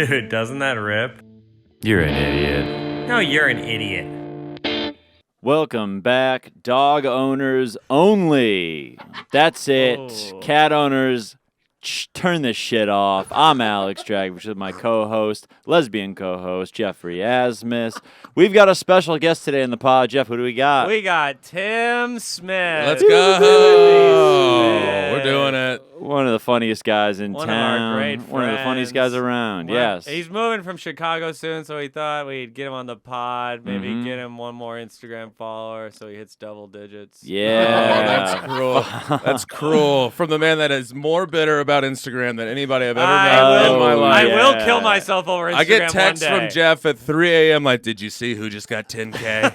Dude, doesn't that rip? You're an idiot. No, you're an idiot. Welcome back, dog owners only. That's it. Oh. Cat owners, turn this shit off. I'm Alex Drag, which is my co-host, lesbian co-host, Geoffrey Asmus. We've got a special guest today in the pod. Jeff, who do we got? We got Tim Smith. Let's go. We're doing it. One of the funniest guys in One town. of our great One of the funniest guys friends. around. Well, Yes. He's moving from Chicago soon, so we thought we'd get him on the pod, maybe Mhm. get him one more Instagram follower so he hits double digits. Yeah. Oh, that's cruel. That's cruel. From the man that is more bitter about Instagram than anybody I've ever met in my life. I will Yeah. kill myself over Instagram I get texts one day. from Jeff at 3 a.m. like, did you see who just got 10K?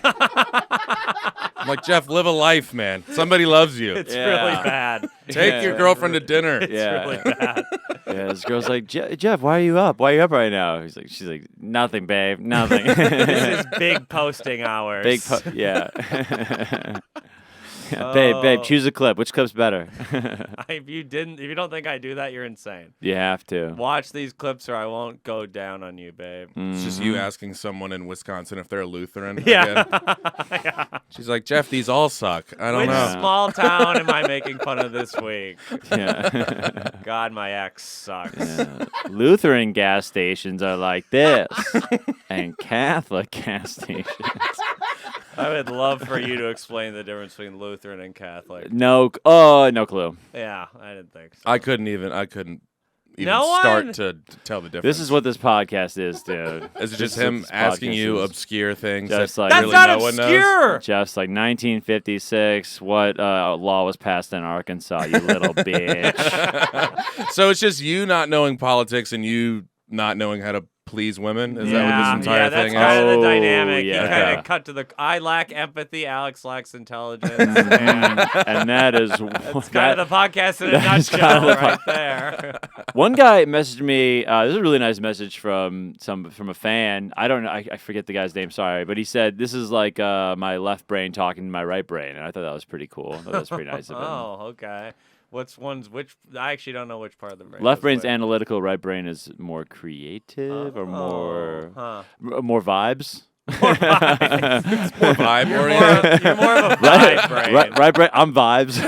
I'm like, Jeff, live a life, man. Somebody loves you. It's Yeah. really bad. Take your girlfriend to dinner. It's Yeah. really bad. Yeah, this girl's like, Jeff, why are you up? Why are you up right now? She's like, nothing, babe, nothing. This is big posting hours. Yeah. Yeah, babe, choose a clip. Which clip's better? If you don't think I do that, you're insane. You have to. Watch these clips or I won't go down on you, babe. It's just you asking someone in Wisconsin if they're a Lutheran. Yeah. Again. Yeah. She's like, Jeff, these all suck. I don't Which know. small town am I making fun of this week? Yeah. God, my ex sucks. Yeah. Lutheran gas stations are like this, and Catholic gas stations. I would love for you to explain the difference between Lutheran and Catholic. No clue. Yeah, I didn't think so. I couldn't even No start one? to tell the difference. This is what this podcast is, dude. Is it This just is what him this asking podcast you is. obscure things Just that like- That's really not no one knows? obscure. Just like 1956, what law was passed in Arkansas, you little bitch. So it's just you not knowing politics and you not knowing how to please women? Is that what this entire yeah, that's thing kind of is? the dynamic. yeah. You kind Okay. of cut to the. I lack empathy. Alex lacks intelligence. And that is That's kind of the podcast in a that is nutshell, kind of the right there. One guy messaged me. This is a really nice message from a fan. I don't know. I forget the guy's name. Sorry, but he said this is like my left brain talking to my right brain, and I thought that was pretty cool. I thought that was pretty nice of him. Oh, okay. Which? I actually don't know which part of the brain. Left was brain's which. analytical. Right brain is more creative or more Huh. more vibes. More vibes. It's more vibe oriented. You're more of a vibe brain. Right brain. I'm vibes.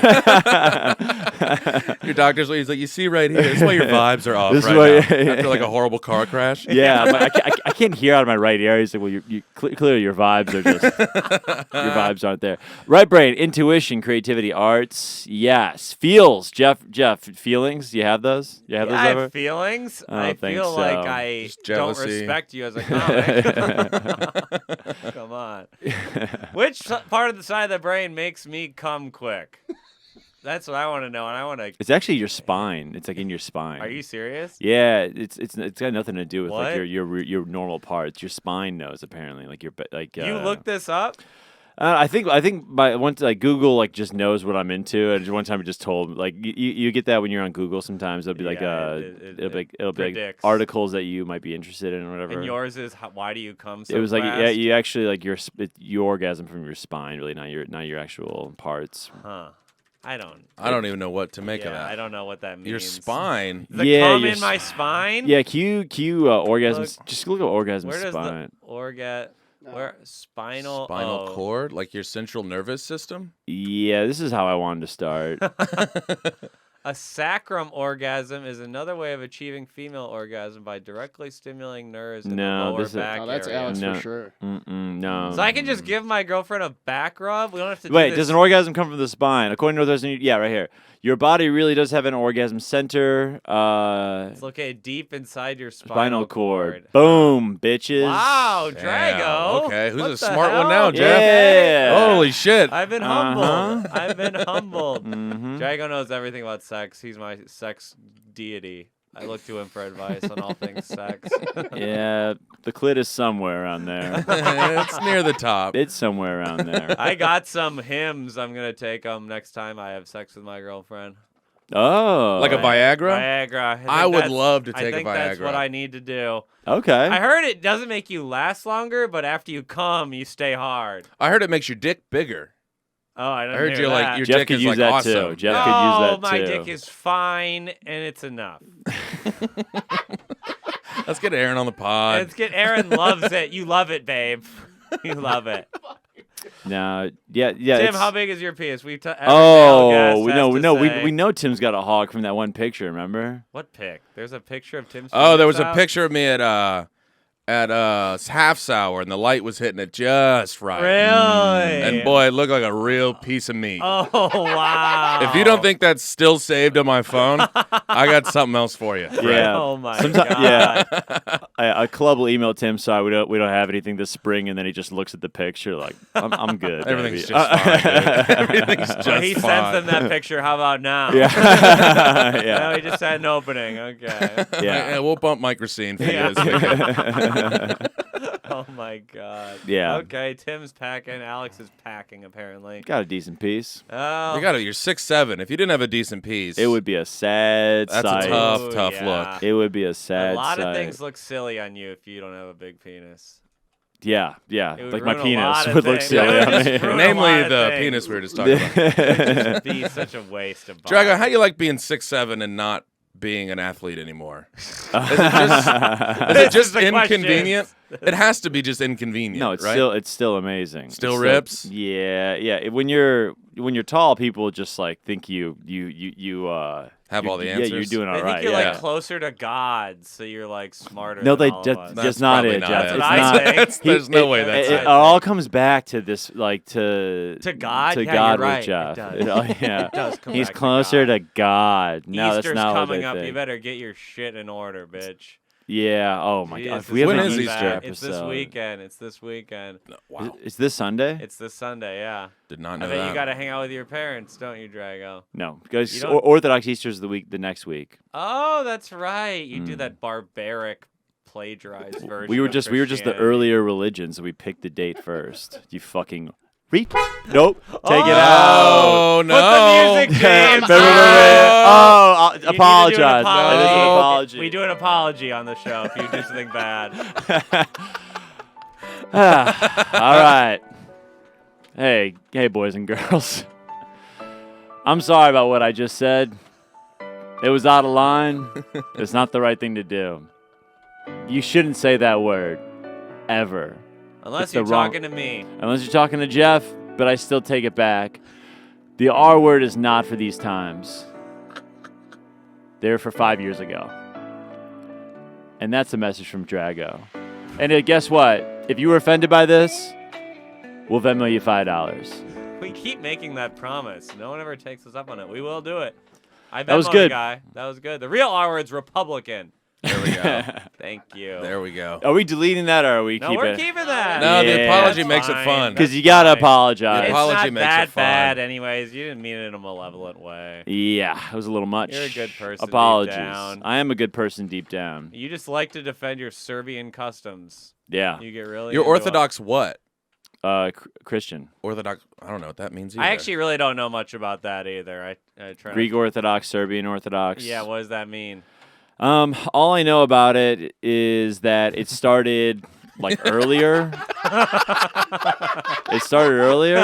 Your doctor's he's like, you see right here, this is why your vibes are off This is right why- now. yeah. After like a horrible car crash. Yeah, but I can't hear out of my right ear. He's like, well, clearly your vibes are just your vibes aren't there. Right brain, intuition, creativity, arts. Yes, feels. Jeff, feelings. You have those? You have Yeah, those I ever? have feelings. I don't I think feel so. like I Just don't jealousy. respect you as a comic. Come on. Which part of the side of the brain makes me come quick? That's what I want to know, and I want to. It's actually your spine. It's like in your spine. Are you serious? Yeah, it's got nothing to do with like What? your normal parts. Your spine knows apparently. Like You looked this up? I think my once like Google like just knows what I'm into, and one time it just told like you get that when you're on Google sometimes it'll be like Yeah, it'll be like predicts. articles that you might be interested in or whatever. And yours is why do you come so it was like fast? yeah, you actually like you orgasm from your spine, really, not your actual parts. Huh. I don't even know what to make of yeah, that. I don't know what that means. Your spine. The Yeah, cum your in my spine? Yeah, Q orgasms. Look. Just look at orgasm Where does spine. where spinal Spinal cord, like your central nervous system. Yeah, this is how I wanted to start. A sacrum orgasm is another way of achieving female orgasm by directly stimulating nerves in No, the lower this is- back Oh, that's area. Alex No. for sure. No. So I can just give my girlfriend a back rub? We don't have to Wait, do does this. an orgasm come from the spine? According to Northwestern, yeah, right here. Your body really does have an orgasm center. It's located deep inside your Spinal cord. Boom, bitches. Wow, Damn. Drago. Okay, who's What a the smart one hell? now, Jeff? Yeah. Holy shit. I've been Uh-huh. humbled. I've been humbled. Mhm. Drago knows everything about sex. He's my sex deity. I look to him for advice on all things sex. Yeah, the clit is somewhere around there. It's near the top. It's somewhere around there. I got some hymns. I'm going to take them next time I have sex with my girlfriend. Oh. Like a Viagra? Viagra. think I would that's- love to I take a think that's what Viagra. I need to do. Okay. I heard it doesn't make you last longer, but after you come, you stay hard. I heard it makes your dick bigger. Oh, I didn't I heard hear you're like that. your Jeff dick could is use like that awesome. too. Jeff no, could use that my too. dick is fine, and it's enough. Let's get Aaron on the pod. Let's get Aaron loves it. You love it, babe. You love it. No, yeah. Tim, it's- how big is your penis? Every male Oh, guest we has know, to we know, say- we know Tim's got a hog from that one picture. Remember? What pic? There's a picture of Tim's. Oh, there was penis a out? picture of me at half sour, and the light was hitting it just right. Really? And boy, it looked like a real piece of meat. Oh wow! If you don't think that's still saved on my phone, I got something else for you. Yeah. Oh my Sometimes- god! yeah. A club will email Tim, sorry, we don't have anything this spring, and then he just looks at the picture like, I'm good. Everything's baby." just fine, dude. Everything's just Well, he fine. sends them that picture. How about now? Yeah. No, yeah. he just had an opening. Okay. Yeah. We'll bump microscene for Yeah. you this weekend. Oh my god. Yeah. Okay, Tim's packing. Alex is packing apparently. Got a decent piece. Oh. You're 6'7". If you didn't have a decent piece, It would be a sad That's a sight. tough yeah. look. It would be a sad A lot sight. of things look silly on you if you don't have a big penis. Yeah. It would Like my ruin a lot penis of would look things. silly It would on just me. ruin a namely lot of the things. penis we were just talking about. It'd be such a waste of body. Drago, how you like being 6'7" and not being an athlete anymore? Is it This just is the question. inconvenient? It has to be just inconvenient. No, it's right? still amazing. Still It's rips? Yeah. When you're tall, people just like think you Have all the Yeah, answers? you're doing I all think right. you're yeah. like closer to God, so you're like smarter. No, than they all just, of us. That's just not probably it, not Jeff. it. It's That's what I not. think. There's no way that's It it. all comes back to this, like to God? to Yeah, God you're with right. Jeff. It does. Yeah, It does come he's back to closer God. to God. No, Easter's that's not coming what up. they You think. better get your shit in order, bitch. Yeah. Oh my God. Jesus, If we have When an is Easter Easter? episode, It's this weekend. It's this weekend. Wow. Is this Sunday? It's this Sunday. Yeah. Did not I know bet that. you got to hang out with your parents, don't you, Drago? No, because You don't- Orthodox Easter's the next week. Oh, that's right. You do that barbaric plagiarized version. We were of just the Christianity. earlier religion, so we picked the date first. You fucking nope. Take it Oh, out. no. Put the music, James. Oh, You need to do an apologize. apology. That is an apology. We do an apology on the show if you do something bad. All right. Hey, boys and girls. I'm sorry about what I just said. It was out of line. It's not the right thing to do. You shouldn't say that word. Ever. Unless It's the you're wrong- talking to me. Unless you're talking to Jeff, but I still take it back. The R word is not for these times. They're for 5 years ago. And that's a message from Drago. And guess what? If you were offended by this, we'll Venmo you $5. We keep making that promise. No one ever takes us up on it. We will do it. I That was Venmo'd good. a guy. That was good. The real R word's Republican. There we go. Thank you. There we go. Are we deleting that or are we No, keeping we're it? keeping that. No, the Yeah, apology that's makes it fine. fun. Because That's you got to fine. apologize. It's apology not makes that it fun. bad, anyways. You didn't mean it in a malevolent way. Yeah, it was a little much. You're a good person deep Apologies. down. I am a good person deep down. You just like to defend your Serbian customs. Yeah. You get really. You're into Orthodox what? Christian. Orthodox? I don't know what that means it. either. I actually really don't know much about that either. I try. Greek Orthodox, Serbian Orthodox. Yeah, what does that mean? All I know about it is that it started like earlier. It started earlier,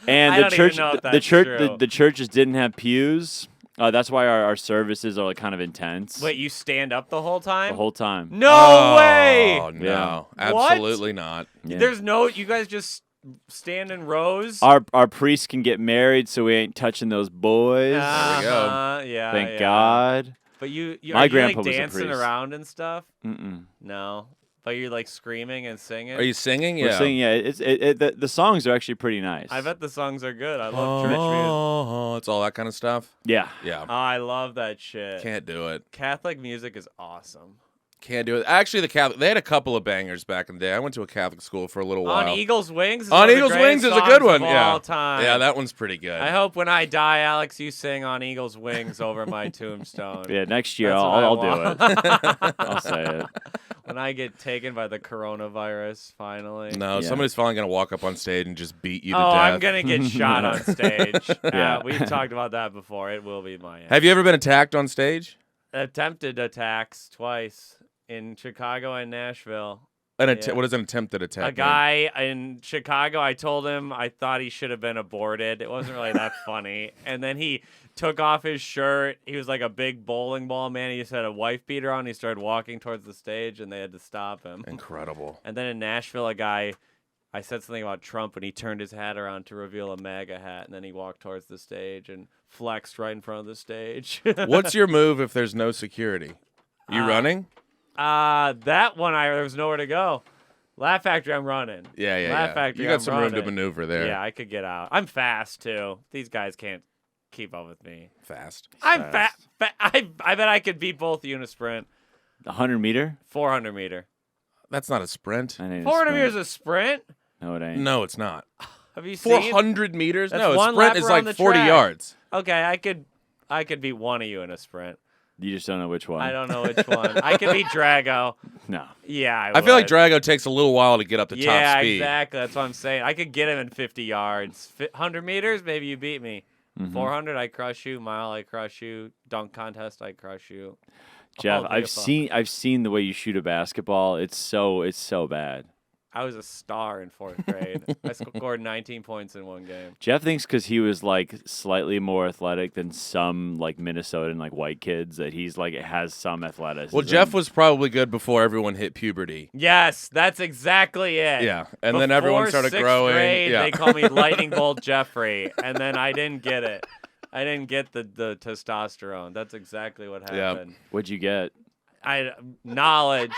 and I the don't even church, know if the that's church, true. the churches didn't have pews. That's why our services are like kind of intense. Wait, you stand up the whole time? the whole time. No Oh, way! no. Yeah. What? Absolutely not. Yeah. There's no. You guys just stand in rows. Our priests can get married, so we ain't touching those boys. we go. Yeah. Thank yeah. God. But you My are you grandpa like was a dancing priest. around and stuff? Mm-mm. No. But you're like screaming and singing. Are you singing? We're Yeah. singing. Yeah, the songs are actually pretty nice. I bet the songs are good. I love church music. Oh, it's all that kind of stuff. Yeah. Yeah. Oh, I love that shit. Can't do it. Catholic music is awesome. Can't do it. Actually, the Catholic, they had a couple of bangers back in the day. I went to a Catholic school for a little while. On Eagle's Wings. Is On one of the Eagle's greatest Wings is a songs good one. of Yeah. all time. Yeah, that one's pretty good. I hope when I die, Alex, you sing On Eagle's Wings over my tombstone. Yeah. Next year, That's what I'll I do it. want. I'll say it. When I get taken by the coronavirus, finally. No, Yeah. somebody's finally going to walk up on stage and just beat you to Oh, death. I'm going to get shot on stage. Yeah. We've talked about that before. It will be my end. Have you ever been attacked on stage? Attempted attacks twice in Chicago and Nashville. What is an attempted attack? A guy in Chicago, I told him I thought he should have been aborted. It wasn't really that funny. And then he took off his shirt. He was like a big bowling ball man. He just had a wife beater on. He started walking towards the stage, and they had to stop him. Incredible. And then in Nashville, a guy, I said something about Trump, and he turned his hat around to reveal a MAGA hat, and then he walked towards the stage and flexed right in front of the stage. What's your move if there's no security? You running? That one, there was nowhere to go. Laugh Factory, I'm running. Yeah. Laugh Factory, You got I'm some running. room to maneuver there. Yeah, I could get out. I'm fast, too. These guys can't keep up with me. Fast. I'm fast. I bet I could beat both you in a sprint. 100 meter? 400 meter. That's not a sprint. 400 meters a sprint? No, it ain't. No, it's not. Have you seen? 400 meters? That's No, a one sprint lap is around like the 40 track. yards. Okay, I could beat one of you in a sprint. You just don't know which one. I don't know which one. I could beat Drago. No. Yeah, I feel like would. Drago takes a little while to get up to top Yeah, speed. exactly. That's what I'm saying. I could get him in 50 yards. 100 meters, maybe you beat me. 400, I crush you. Mile, I crush you. Dunk contest, I crush you. Jeff, All I've beautiful. seen the way you shoot a basketball. It's so bad. I was a star in 4th grade. I scored 19 points in one game. Jeff thinks because he was like slightly more athletic than some like Minnesotan like white kids that he's like has some athleticism. Well, Jeff was probably good before everyone hit puberty. Yes, that's exactly it. Yeah, and then everyone Before started 6th growing. Grade, Yeah. They called me Lightning Bolt Geoffrey, and then I didn't get it. I didn't get the testosterone. That's exactly what happened. What'd you get? Knowledge.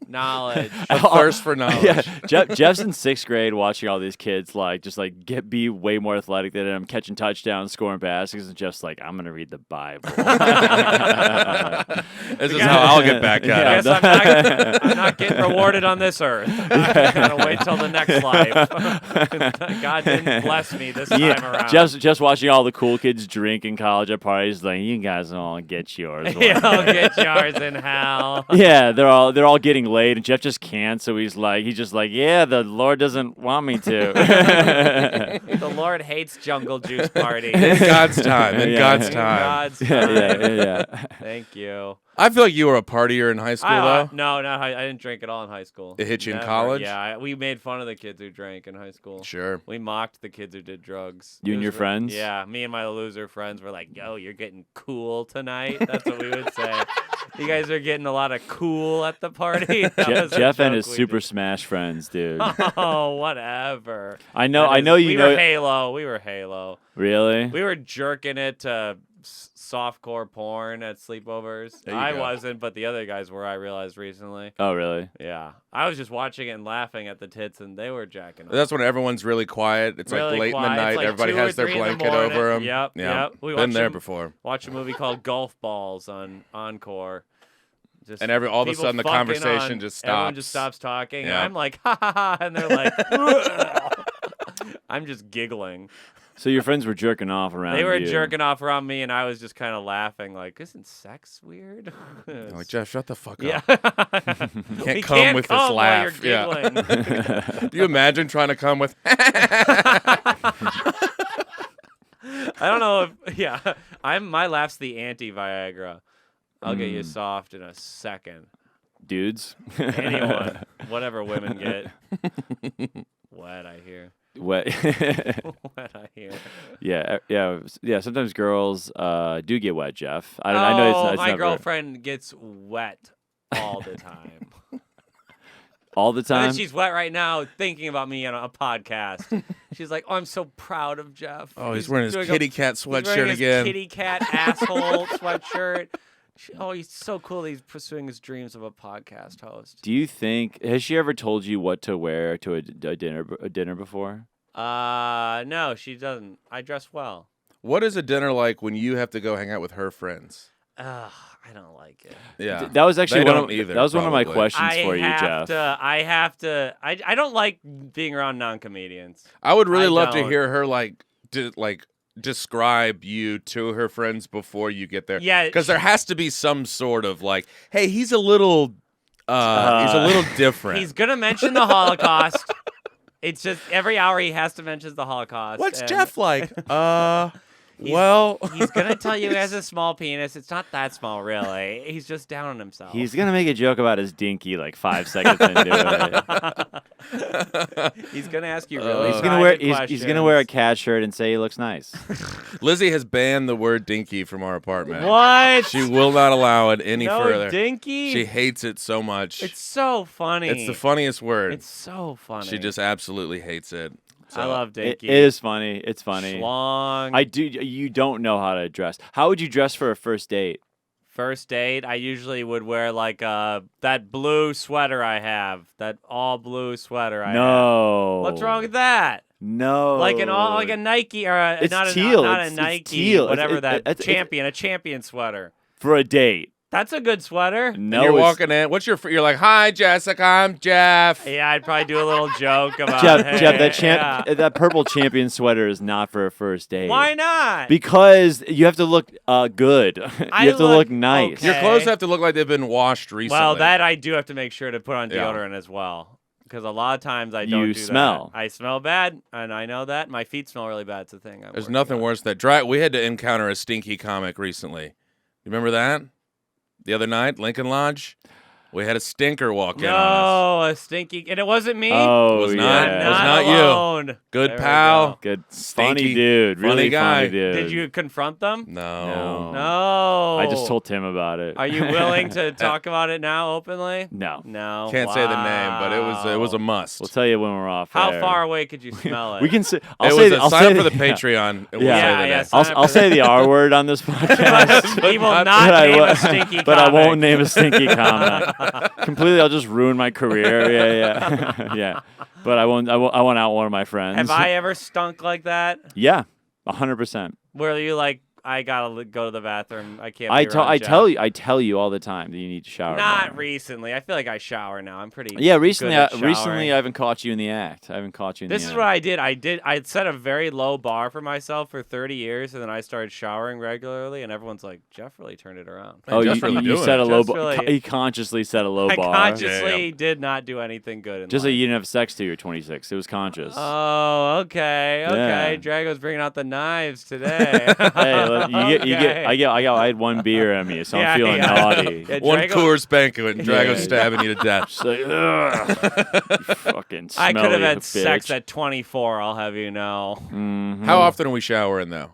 Knowledge. A thirst for knowledge. Yeah, Jeff's in 6th grade watching all these kids like just like be way more athletic than him, catching touchdowns, scoring baskets, and Jeff's like, I'm gonna read the Bible. This is how I'll get back Yeah. at him. I'm not getting rewarded on this earth. I gotta wait till the next life. God didn't bless me this time around. Just watching all the cool kids drink in college at parties, like you guys all get yours. Yeah, I'll get yours in hell. Yeah, they're all getting laid, and Jeff just can't. So he's just like, yeah, the Lord doesn't want me to. The Lord hates jungle juice parties. In God's time. In Yeah. God's In time. God's yeah, time. yeah. Thank you. I feel like you were a partier in high school, though. No, not high. I didn't drink at all in high school. It hit you in Never. college? Yeah, we made fun of the kids who drank in high school. Sure. We mocked the kids who did drugs. You It and was your friends? Yeah, me and my loser friends were like, yo, you're getting cool tonight. That's what we would say. You guys are getting a lot of cool at the party. That was a Jeff and joke his we Super did. Smash friends, dude. Oh, whatever. I know you we know. We were Halo. Really? We were jerking it to softcore porn at sleepovers. There you I go. wasn't, but the other guys were, I realized recently. Oh, really? Yeah. I was just watching it and laughing at the tits, and they were jacking off. That's when everyone's really quiet. It's like Really late in quiet. the It's night. like Everybody 2 or has their 3 in the blanket morning. over them. Yep, Yeah. yep. We Been watched there them- before. Watch a movie called Golf Balls on Encore. Just And all of a people sudden the fucking conversation on- just Everyone stops. just stops talking. And Yeah. I'm like, ha ha ha, and they're like, I'm just giggling. So your friends were jerking off around They were you. jerking off around me, and I was just kind of laughing, like, isn't sex weird? I'm like, Jeff, shut the fuck yeah. up. You can't come with this while laugh. you're Yeah. giggling. Do you imagine trying to come with I don't know if my laugh's the anti-Viagra. I'll get you soft in a second. Dudes. Anyone, whatever women get. Wet, I hear. What? Wet, I hear. yeah. Sometimes girls do get wet, Jeff. I know it's my never girlfriend gets wet all the time. all the And time. she's wet right now thinking about me on a podcast. She's like, oh, I'm so proud of Jeff. Oh, he's wearing his doing kitty cat he's wearing sweatshirt his again. kitty cat asshole sweatshirt. Oh, he's so cool that he's pursuing his dreams of a podcast host. Do you think has she ever told you what to wear to a dinner before? No, she doesn't. I dress well. What is a dinner like when you have to go hang out with her friends? I don't like it. Yeah. That was actually They one don't of either, that was one of my probably. questions for you, Jeff. I don't like being around non-comedians. I would really I love to don't. hear her describe you to her friends before you get there. Yeah, Because there has to be some sort of like, hey, he's a little different. He's gonna mention the Holocaust. It's just every hour he has to mention the Holocaust. What's and Jeff like? He's gonna tell you he has a small penis. It's not that small, really. He's just down on himself. He's gonna make a joke about his dinky like 5 seconds into it. He's gonna ask you really. He's gonna wear private he's gonna wear a questions. cat shirt and say he looks nice. Lizzie has banned the word dinky from our apartment. What? She will not allow it any no further. dinky. She hates it so much. It's so funny. It's the funniest word. It's so funny. She just absolutely hates it. So, I love It dinky. is funny. It's funny. Schlong. I do. You don't know how to dress. How would you dress for a first date? First date, I usually would wear like that blue sweater I have. That all blue sweater I have. No. What's wrong with that? No. Like a Nike or It's not teal. a It's Nike, teal. whatever It's- a champion sweater. For a date. That's a good sweater. No. you're it's- walking in. You're like, hi, Jessica. I'm Jeff. Yeah, I'd probably do a little joke about Jeff, hey, Jeff, yeah. that purple champion sweater is not for a first date. Why not? Because you have to look good. you I have to look look nice. okay. Your clothes have to look like they've been washed recently. Well, that I do have to make sure to put on Yeah. deodorant as well. Because a lot of times I don't You do smell. that. I smell bad, and I know that. My feet smell really bad. It's a thing. There's nothing worse than that. We had to encounter a stinky comic recently. You remember that? The other night, Lincoln Lodge, we had a stinker walk in on us. No, a stinky, and it wasn't me. Oh, It was yeah. not- I'm it was not not you. alone. Good There we pal. go. Good. Stinky, Funny dude. funny Really guy. funny dude. Did you confront them? No. No. I just told Tim about it. Are you willing to talk about it now openly? No. No. Can't say the name, but it was a Wow. must. We'll tell you when we're off. How air. far away could you smell it? We can say. I'll It say was the- a I'll sign say up for the yeah. Patreon. And we'll Yeah. say Yeah, the yeah, name. sign up I'll for say the- the R word on this podcast. He will But not I name will- a stinky but I comic. won't name a stinky comment. Completely, I'll just ruin my career. Yeah. yeah. But I won't out one of my friends. Have I ever stunk like that? Yeah, 100%. Where you like, I gotta go to the bathroom. I can't. I be around Jeff. tell you all the time that you need to shower. Not more. recently. I feel like I shower now. I'm pretty. Yeah, recently, good at recently showering. I haven't caught you in the act. I haven't caught you in This the is act. what I did. I set a very low bar for myself for 30 years, and then I started showering regularly, and everyone's like, Jeff really turned it around. Oh, Jeff's really you doing set it. a low Jeff's bar. really- He consciously set a low I bar. consciously did not do anything good in Just so life. you didn't have sex till you're 26. It was conscious. Oh, okay, okay. Yeah. Drago's bringing out the knives today. Hey, Okay. I had one beer in me, so Yeah, I'm feeling yeah. naughty. Yeah, One Drago- Coors banquet and Drago Yeah. stabbing you to death. Just like, ugh, you fucking I could have smelly had bitch. sex at 24. I'll have you know, Mhm. How often are we showering though?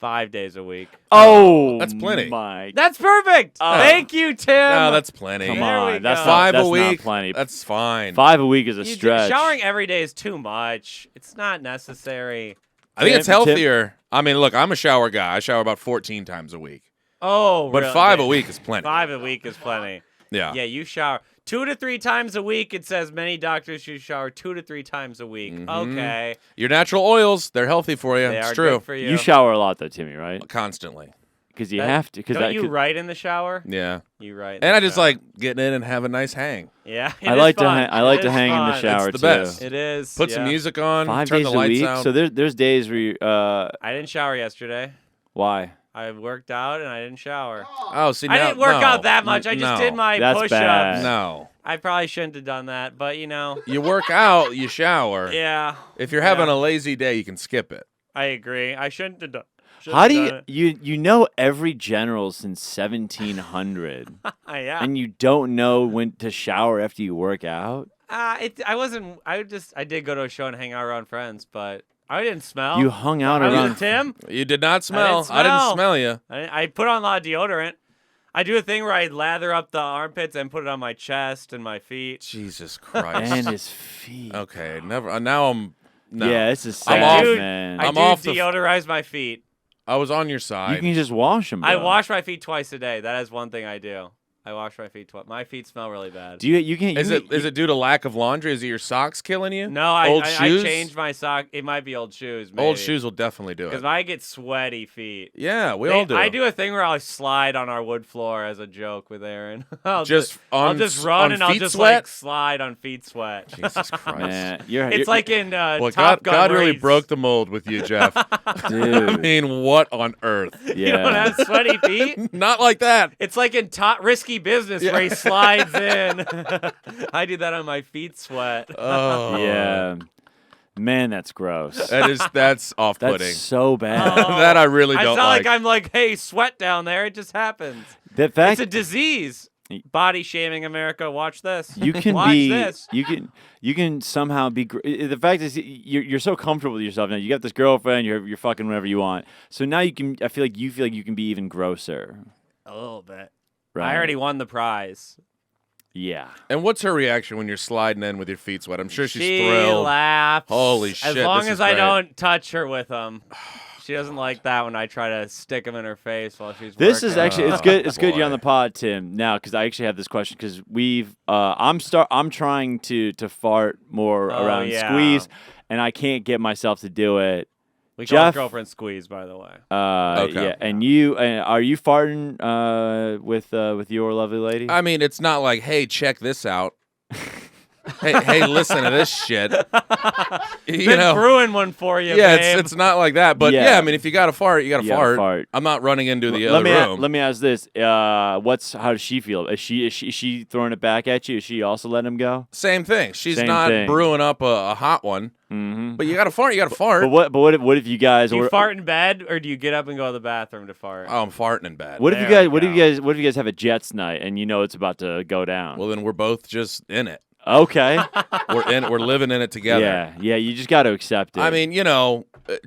5 days a week. Oh, That's plenty. My That's perfect. Oh. Thank you, Tim. No, that's plenty. Come There we on, that's go. not, Five that's a week. Not plenty. That's fine. 5 a week is a You- stretch. Showering every day is too much. It's not necessary. I think it's Tim- healthier. I mean, look, I'm a shower guy. I shower about 14 times a week. Oh, But really? 5 a week is plenty. 5 a week is plenty. Yeah. Yeah, you shower 2 to 3 times a week. It says many doctors should shower 2 to 3 times a week. Mhm. Okay, Your natural oils, they're healthy for you. they It's are true. good for you. You shower a lot though, Timmy, right? Constantly. Because you That- have to. Because Don't you write in the shower? Yeah. You write. in And the I just shower. like getting in and have a nice hang. Yeah, I it is like to. fun. I like It to is hang in the fun. shower the too. best. It is. Put some yeah. music on, 5 turn days the a lights week. out. So there's days where you. I didn't shower yesterday. Why? I worked out and I didn't shower. Oh, see, I now, didn't work no. out that much. I just No. did my That's push-ups. bad. No. I probably shouldn't have done that, but you know. You work out, you shower. Yeah, If you're having Yeah. a lazy day, you can skip it. I agree. I shouldn't have done. How do you know every general since 1700 Yeah. and you don't know when to shower after you work out? I wasn't. I did go to a show and hang out around friends, but I didn't smell. You hung out I was around with Tim. You did not smell. I didn't smell. you. I put on a lot of deodorant. I do a thing where I lather up the armpits and put it on my chest and my feet. Jesus Christ. and his feet. Okay, never. Now I'm. No. Yeah, this is I'm sad, off. man. I I'm do off the f- deodorize my feet. I was on your You side. can just wash them. I wash my feet twice a day. That is one thing I do. I wash my feet twice. My feet smell really bad. Do you can? Is you, it due to lack of laundry? Is it your socks killing you? No, Old I shoes? changed my sock. It might be old shoes. Maybe. Old shoes will definitely do Because it. I get sweaty feet. Yeah, we all do. I do a thing where I'll slide on our wood floor as a joke with Aaron. I'll Just I'll on just s- run on and I'll feet just sweat? like slide on feet sweat. Jesus Christ. Man, It's like in Well, Top God, Gun. God where really he's- broke the mold with you, Jeff. dude. I mean, what on earth? You don't Yeah. have sweaty feet. Not like that. It's like in Risky Business where he slides in. I do that on my feet sweat. Oh. Yeah. Man, that's gross. That's off-putting. That's so bad. That I really I don't sound like. I'm like, hey, sweat down there. It just happens. The fact It's a disease. Body shaming America. Watch this. you can Watch be, this. you can somehow be. The fact is, you're so comfortable with yourself now. You got this girlfriend. You're fucking whatever you want. So now you can. I feel like you can be even grosser. A little bit. Right. I already won the prize. Yeah. And what's her reaction when you're sliding in with your feet sweat? I'm sure she's She thrilled. laughs. Holy As shit, long this as is I great. don't touch her with them. She doesn't like that when I try to stick them in her face while she's This working. is actually it's Oh, good. It's good you're on boy. the pod, Tim. Now, because I actually have this question because we've I'm trying to fart more Oh, around yeah. squeeze, and I can't get myself to do it. We call it Jeff- girlfriend squeeze, by the way. Okay. Yeah, and you are you farting with your lovely lady? I mean, it's not like, hey, check this out. hey, listen to this shit. You Been know, brewing one for you, yeah, babe. it's not like that. But Yeah. yeah, I mean, if you got to fart, you got to You gotta fart. fart. I'm not running into the let other me room. let me ask this: how does she feel? Is she throwing it back at you? Is she also letting him go? Same thing. She's Same not thing. brewing up a hot one. Mm-hmm. But you got to fart. You got to fart. But what if you guys? Do you or- fart in bed, or do you get up and go to the bathroom to fart? Oh, I'm farting in bed. What if you There guys? we What if you go. guys? What if you guys have a Jets night and you know it's about to go down? Well, then we're both just in it. Okay. We're living in it together. Yeah. You just got to accept it. I mean,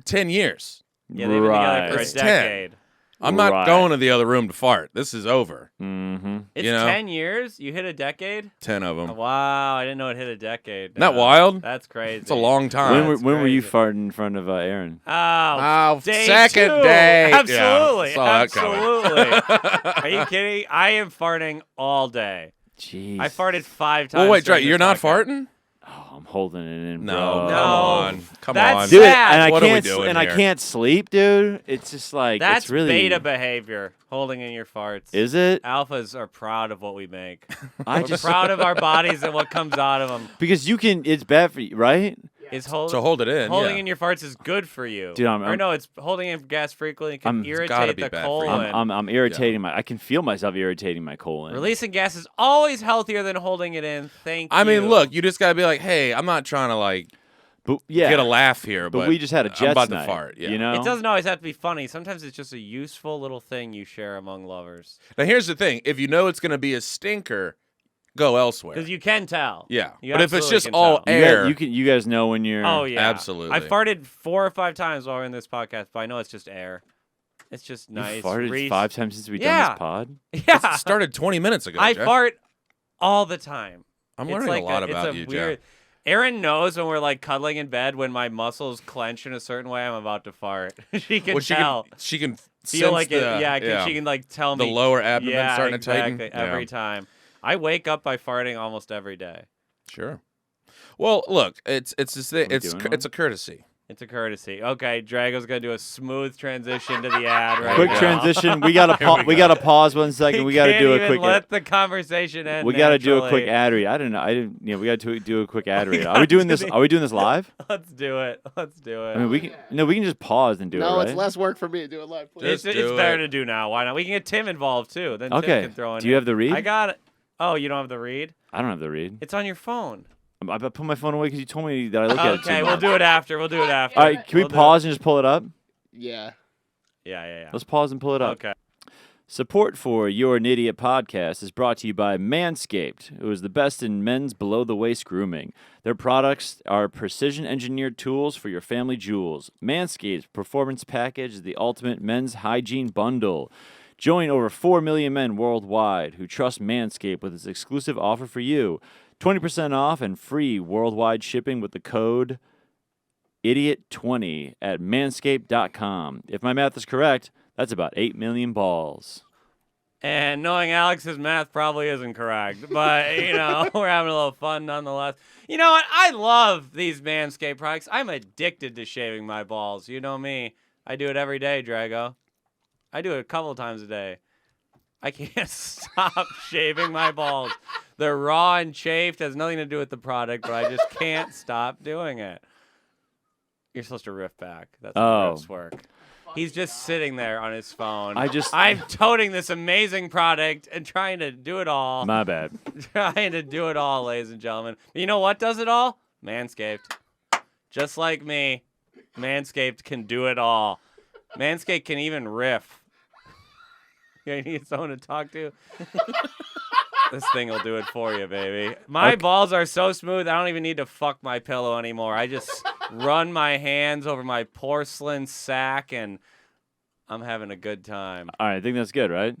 10 years. Yeah, they've been together for a It's 10. decade. I'm not Right. going to the other room to fart. This is over. Mm-hmm. It's You know? 10 years? You hit a decade? 10 of Oh, them. wow, I didn't know it hit a decade. Isn't that wild? That's crazy. It's a long time. When were you crazy. farting in front of Aaron? Oh, day second two. day. Yeah, Absolutely. saw that coming. Absolutely. Are you kidding? I am farting all day. Jeez. I farted 5 times. Well, wait, during you're this not podcast. farting? Oh, I'm holding it in. No, bro. No. come on. Come That's on. Dude, sad. and I What are we can't doing and I here? can't sleep, dude. It's just like That's it's really beta behavior, holding in your farts. Is it? Alphas are proud of what we make. I We're just proud of our bodies and what comes out of them. because you can. It's bad for you, right? Is So hold it in. holding yeah. in your farts is good for you. Dude, or no, it's holding in gas frequently can It's gotta irritate be the bad for you. colon. I'm irritating my. I can feel myself irritating my colon. Releasing gas is always healthier than holding it in. Thank you. I mean, look, you just got to be like, hey, I'm not trying to, But yeah, get a laugh here, but we just had a I'm Jets about night. to fart. Yeah. You know, It doesn't always have to be funny. Sometimes it's just a useful little thing you share among lovers. Now, here's the thing. If you know it's going to be a stinker, go elsewhere. Because you can tell. Yeah. You But if it's absolutely just can all tell. air. You guys know when you're. Oh, yeah. Absolutely. I farted 4 or 5 times while we're in this podcast, but I know it's just air. It's just You nice. farted Reese- 5 times since we done Yeah. this pod. Yeah. It started 20 minutes ago, I Jeff. fart all the time. I'm It's learning like a lot it's about a you, weird... Jeff. Aaron knows when we're like cuddling in bed when my muscles clench in a certain way I'm about to fart. She can Well, tell. she can Feel sense like the, it. Yeah, she can like tell the me lower abdomen yeah, starting exactly, to tighten. every Yeah. time. I wake up by farting almost every day. Sure. Well, look, it's this thing. we It's doing it's a courtesy. It's a courtesy. Okay, Drago's gonna do a smooth transition to the ad right Quick now. transition. We gotta Here we we go. gotta pause 1 second. He We gotta can't do a even quick. let the conversation end. We gotta do a quick naturally. ad read. I didn't. Yeah, we gotta do a quick ad read. Are we doing this? Are we doing this live? Let's do it. Let's do it. I mean, we can. No, we can just pause and do it. No, Right? it's less work for me to do it live. Please. Just it's do better it. to do now. Why not? We can get Tim involved too. Then Tim Okay. can throw in. Do you have the read? I got it. Oh, you don't have the read? I don't have the read. It's on your phone. I put my phone away because you told me that I look at it too Okay, we'll much. do it after. We'll do it after. All right, can we We'll do pause and just pull it up? Yeah. Yeah. Let's pause and pull it up. Okay. Support for You're an Idiot podcast is brought to you by Manscaped, who is the best in men's below-the-waist grooming. Their products are precision-engineered tools for your family jewels. Manscaped's Performance Package is the ultimate men's hygiene bundle. Join over 4 million men worldwide who trust Manscaped with its exclusive offer for you. 20% off and free worldwide shipping with the code IDIOT20 at manscaped.com. If my math is correct, that's about 8 million balls. And knowing Alex's math probably isn't correct, but, we're having a little fun nonetheless. You know what? I love these Manscaped products. I'm addicted to shaving my balls. You know me. I do it every day, Drago. I do it a couple times a day. I can't stop shaving my balls. They're raw and chafed. It has nothing to do with the product, but I just can't stop doing it. You're supposed to riff back. That's how riffs work. He's just sitting there on his phone. I'm toting this amazing product and trying to do it all. My bad. Trying to do it all, ladies and gentlemen. But you know what does it all? Manscaped. Just like me, Manscaped can do it all. Manscaped can even riff. You need someone to talk to? This thing will do it for you, baby. My balls are so smooth, I don't even need to fuck my pillow anymore. I just run my hands over my porcelain sack, and I'm having a good time. All right, I think that's good, right?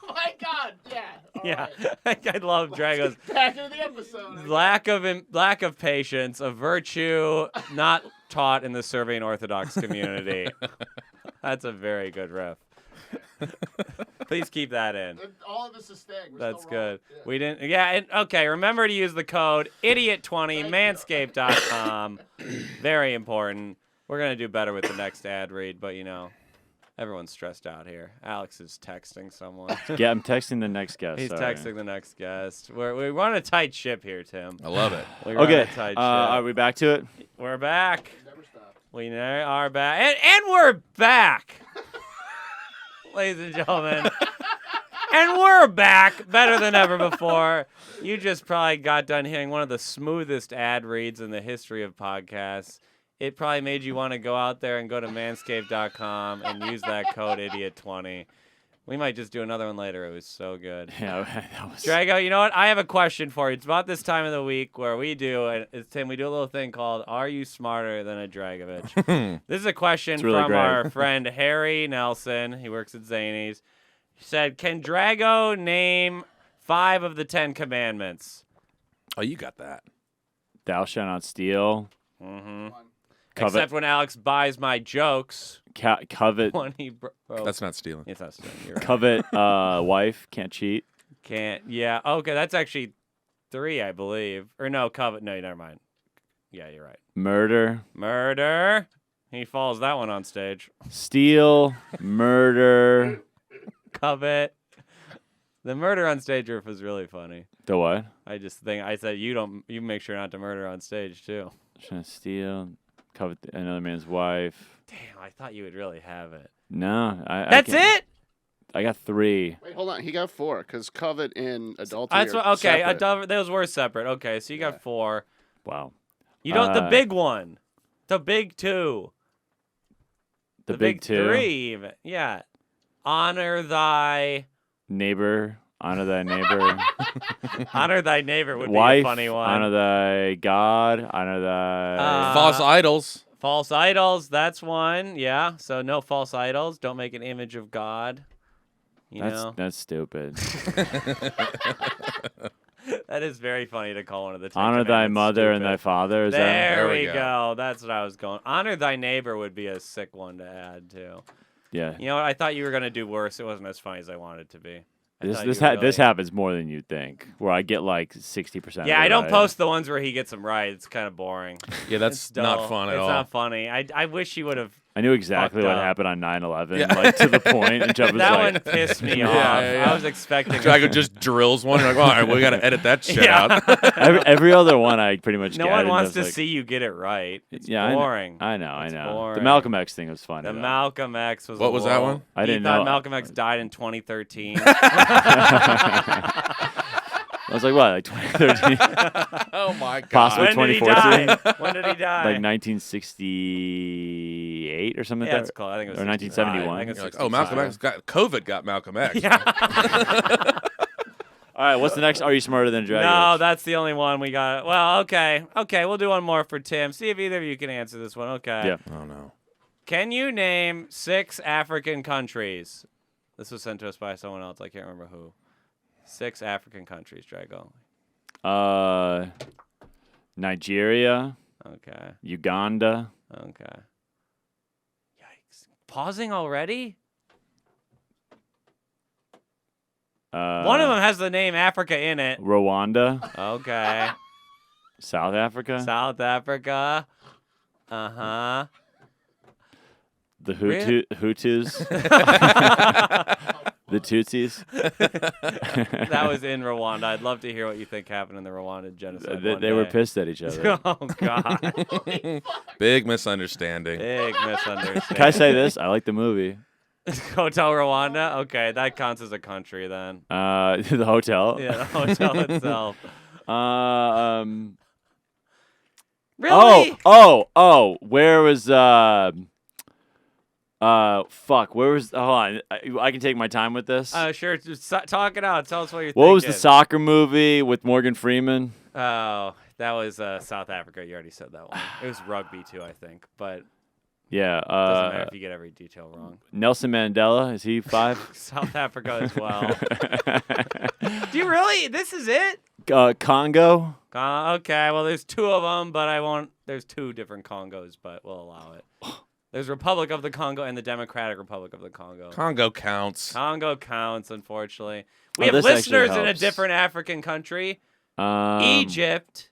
Oh my God, yeah. All Yeah, right. I love Drago's Back into the episode. lack of patience, a virtue not taught in the Serbian Orthodox community. That's a very good riff. Please keep that in. All of this is staying. We're That's still wrong. good. Yeah. We didn't. Yeah. And, okay. Remember to use the code idiot20 manscaped.com. Very important. We're gonna do better with the next ad read, but everyone's stressed out here. Alex is texting someone. Yeah, I'm texting the next guest. He's sorry. texting the next guest. We run a tight ship here, Tim. I love it. We run Okay, a tight ship. are we back to it? We're back. Never stop. We are back. And we're back. Ladies and gentlemen. And we're back better than ever before. You just probably got done hearing one of the smoothest ad reads in the history of podcasts. It probably made you want to go out there and go to manscaped.com and use that code idiot20. We might just do another one later. It was so good. Yeah, that was. Drago, you know what? I have a question for you. It's about this time of the week where we do, Tim, we do a little thing called Are You Smarter Than a Dragovich? This is a question really from great. our friend Harry Nelson. He works at Zany's. He said, can Drago name 5 of the 10 commandments? Oh, you got that. Thou shalt not steal. Mm-hmm. Covet. Except when Alex buys my jokes. Covet. When he That's not stealing. It's not stealing. You're right. Covet. Wife. Can't cheat. Can't. Yeah. Okay. That's actually 3, I believe. Or no, covet. No, never mind. Yeah, you're right. Murder. Murder. He follows that one on stage. Steal. Murder. Covet. The murder on stage riff was really funny. The what? I said you make sure not to murder on stage too. Trying to steal. Covet another man's wife. Damn, I thought you would really have it. No, That's it? I got 3. Wait, hold on. He got 4 because covet and adultery. That's what, are okay. separate. Those were separate. Okay, so you Yeah. got 4. Wow. You don't the Uh, big one. The big 2. The big 2. 3 even. Yeah. Honor thy Neighbor. Honor thy neighbor. honor thy neighbor would Wife. be a funny one. Honor thy God. Honor thy. False idols. False idols, that's one. Yeah. So no false idols. Don't make an image of God. You know? That's stupid. That is very funny to call one of the 10 Honor thy commandments mother and stupid. thy father. Is that? There There we we go. go. That's what I was going. Honor thy neighbor would be a sick one to add too. Yeah. You know what? I thought you were gonna do worse. It wasn't as funny as I wanted it to be. I This thought this you were this really- happens more than you'd think. Where I get like 60%. Yeah, of it I don't right. post the ones where he gets them right. It's kind of boring. Yeah, that's It's dull. not fun at it's all. not funny. I wish he would have. I knew exactly Fucked what up. happened on 9/11, Yeah. like to the point, and Jeff was That like, one pissed me Yeah, off. yeah. I was expecting. Drago just drills one. You're like, all right, we got to edit that shit out. every other one I pretty much No get. one and wants just to like, see you get it right. It's Yeah, boring. I know. It's The boring. Malcolm X thing was funny. The though. Malcolm X was. What a was that little- one? I didn't He thought know. Malcolm X died in 2013. I was like, what, like 2013? Oh my god. Possibly When did he 2014? die? When did he die? Like 1968 or something Yeah, like it's that? cool. I think it was Or 1971. 1971. I think You're it's like, oh, Malcolm 65. X got COVID. Got Malcolm X. Yeah. All right, what's the next? Are you smarter than a dragon? No, that's the only one we got. Well, okay. Okay, we'll do one more for Tim. See if either of you can answer this one. Okay. Yeah. Oh no. Can you name 6 African countries? This was sent to us by someone else. I can't remember who. 6 African countries, Drago. Nigeria, Okay. Uganda. Okay. Yikes. Pausing already? One of them has the name Africa in it. Rwanda, Okay. South Africa, South Africa. Uh-huh. the Really? Hutus, the Tutsis. That was in Rwanda. I'd love to hear what you think happened in the Rwanda genocide. one They were day. pissed at each other. Oh, God. Big misunderstanding. Big misunderstanding. Can I say this? I like the movie. Hotel Rwanda? Okay, that counts as a country then. The hotel. Yeah, the hotel itself. Really? Oh. Where was fuck? Where was? Hold on. I can take my time with this. Sure. Just talk it out. Tell us what you're What thinking. was the soccer movie with Morgan Freeman? Oh, that was South Africa. You already said that one. It was rugby too, I think. But Yeah. doesn't matter if you get every detail wrong. Nelson Mandela, is he 5? South Africa as well. Do you really? This is it? Congo. Okay. Well, there's 2 of them, but I won't. There's 2 different Congos, but we'll allow it. There's Republic of the Congo and the Democratic Republic of the Congo. Congo counts. Congo counts, unfortunately. We Oh, have this actually listeners in a helps. different African country. Egypt,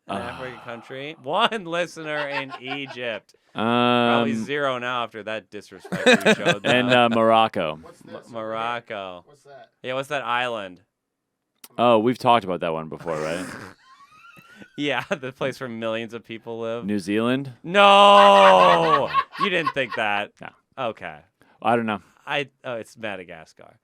an African country. 1 listener in Egypt. Probably 0 now after that disrespect we showed them. and Morocco. What's this? Morocco. What's that? Yeah, what's that island? Oh, we've talked about that one before, right? Yeah, the place where millions of people live. New Zealand? No, you didn't think that. No. Okay. I don't know. It's Madagascar.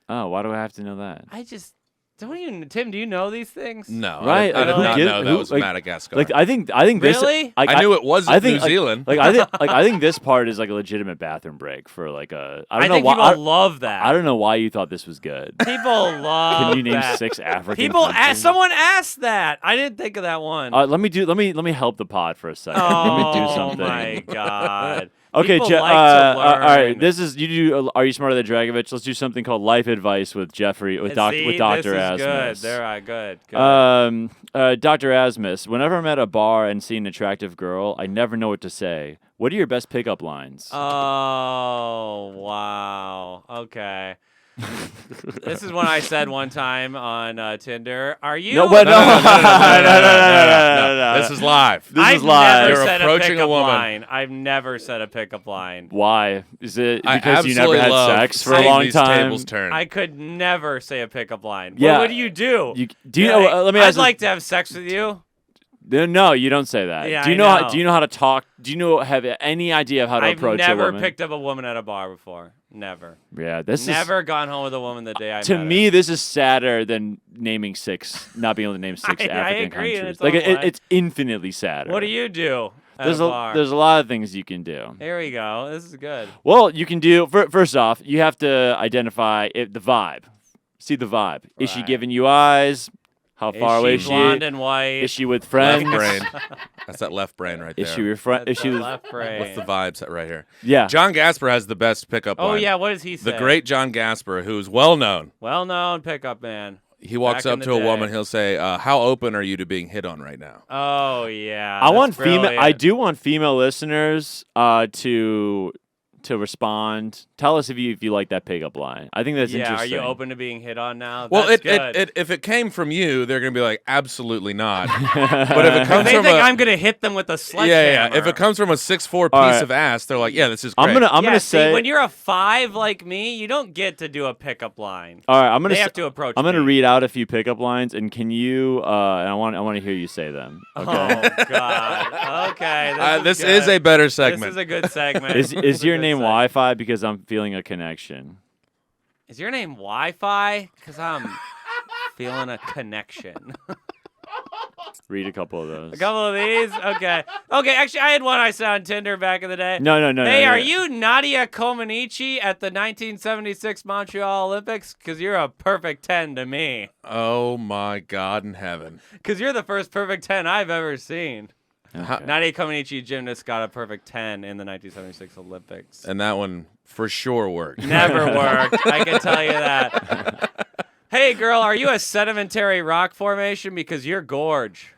Oh, why do I have to know that? I just don't even. Tim, do you know these things? No, Right, I did who not gives- know that who- was like- Madagascar. Like I think this. Really? I knew it wasn't I think, New like- Zealand. I think this part is like a legitimate bathroom break for like a. I I don't think know why. people love that. I don't know why you thought this was good. People love. Can you name that. 6 African? People countries? asked. Someone asked that. I didn't think of that one. Let me help the pod for a second. Let me do something. Oh my god. Okay, People Je- like to all right. learn. This is you do. Are you smarter than Dragovich? Let's do something called life advice with Geoffrey with See, Dr. this Asmus. is good. There, good. Dr. Asmus, whenever I'm at a bar and see an attractive girl, I never know what to say. What are your best pickup lines? Oh wow. Okay. This is what I said one time on Tinder. Are you? No, but no. No. This is live. This I've is live. never You're said approaching a pickup woman. line. I've never said a pickup line. Why? Is it I because you never absolutely had love sex for a seeing long these time? tables turn. I could never say a pickup line. Yeah. What do you do? Do you know? Let me I'd ask. like to have sex with you. No, you don't say that. Yeah, do you I know? know. Do you know how to talk? Do you have any idea of how to I've approach a never woman? picked up a woman at a bar before. Never. Yeah, this Never gone home with a woman the day I is. To met me, her. this is sadder than naming 6. Not being able to name 6 I African agree, in countries. its Like own way. it's infinitely sadder. What do you do at There's a bar? there's a lot of things you can do. Here we go. This is good. Well, you can do first off, you have to identify the vibe. See the vibe. Is she Right. giving you eyes? How Is far away she is blonde she? and white? Is she with Left friends? brain. That's that left brain right there. Is she with friends? That's Is she the with? left brain. What's the vibes right here? Yeah. John Gasper has the best pickup Oh line. yeah, what does he say? The great John Gasper, who's well known. well-known pickup man. He walks Back in up the to a day. woman. He'll say, "How open are you to being hit on right now?" Oh yeah. I want that's female. I brilliant. do want female listeners to respond. Tell us if you like that pickup line. I think that's Yeah, are interesting. you open to being hit on now? Well, That's good. if it came from you, they're gonna be like, "Absolutely not." But if it If comes they from think a I'm gonna hit them with a sledgehammer. yeah. If it comes from a 6'4" piece All right. of ass, they're like, "Yeah, this is great." I'm yeah, gonna see, say. when you're a 5 like me, you don't get to do a pickup line. All right, I'm gonna. They s- have to approach. I'm gonna me. read out a few pickup lines, and can you? And I want to hear you say them. Okay. Oh God. Okay. This good. is a better This segment. is a good segment. Is This a your good name segment. Wi-Fi? Because I'm feeling a connection. Is your name Wi-Fi? Because I'm feeling a connection. Read a couple of those. A couple of these? Okay. Okay, actually, I had one I saw on Tinder back in the day. No. Hey, no, are no. you Nadia Comaneci at the 1976 Montreal Olympics? Because you're a perfect 10 to me. Oh my God in heaven! Because you're the first perfect 10 I've ever seen. Okay. Nadia Comaneci, gymnast, got a perfect 10 in the 1976 Olympics. And that one for sure worked. Never worked. I can tell you that. Hey, girl, are you a sedimentary rock formation? Because you're gorge.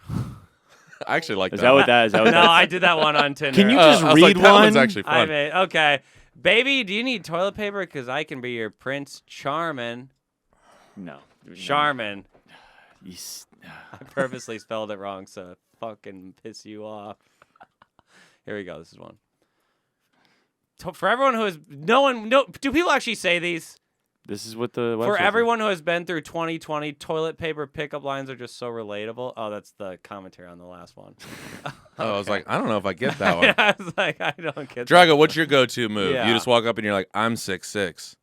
I actually like Is that. that what that is? That what No, that- I did that one on Tinder. Can you just I was like, read that one? one's actually I fun. made okay. Baby, do you need toilet paper? Because I can be your Prince Charmin. No. Charmin. You s- I purposely spelled it wrong so it fucking piss you off. Here we go. This is one. For everyone who has do people actually say these? This is what the For website everyone who has been through 2020, toilet paper pickup lines are just so relatable. Oh, that's the commentary on the last one. Oh, I was like, I don't know if I get that one. I was like, I don't get that. Drago, what's your go-to move? Yeah. You just walk up and you're like, I'm 6'6".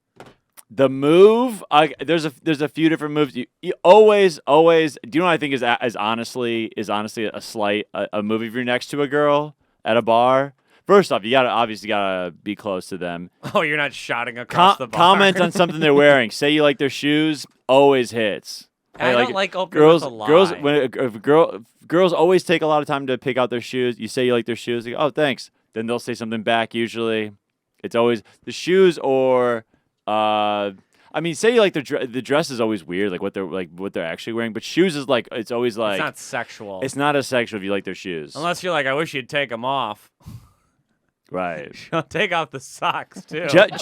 The move, there's a few different moves. You always. Do you know what I think is honestly a slight a move if you're next to a girl at a bar. First off, you obviously gotta be close to them. Oh, you're not shouting across the bar. Comment on something they're wearing. Say you like their shoes. Always hits. I don't like opening girls. with a lie. Girls always take a lot of time to pick out their shoes. You say you like their shoes. They go, oh, thanks. Then they'll say something back. Usually, it's always the shoes or. I mean, say you like the dress is always weird, like what they're actually wearing. But shoes is like it's always like it's not sexual. It's not as sexual if you like their shoes. Unless you're like, I wish you'd take them off. Right. Take off the socks too. Jeff,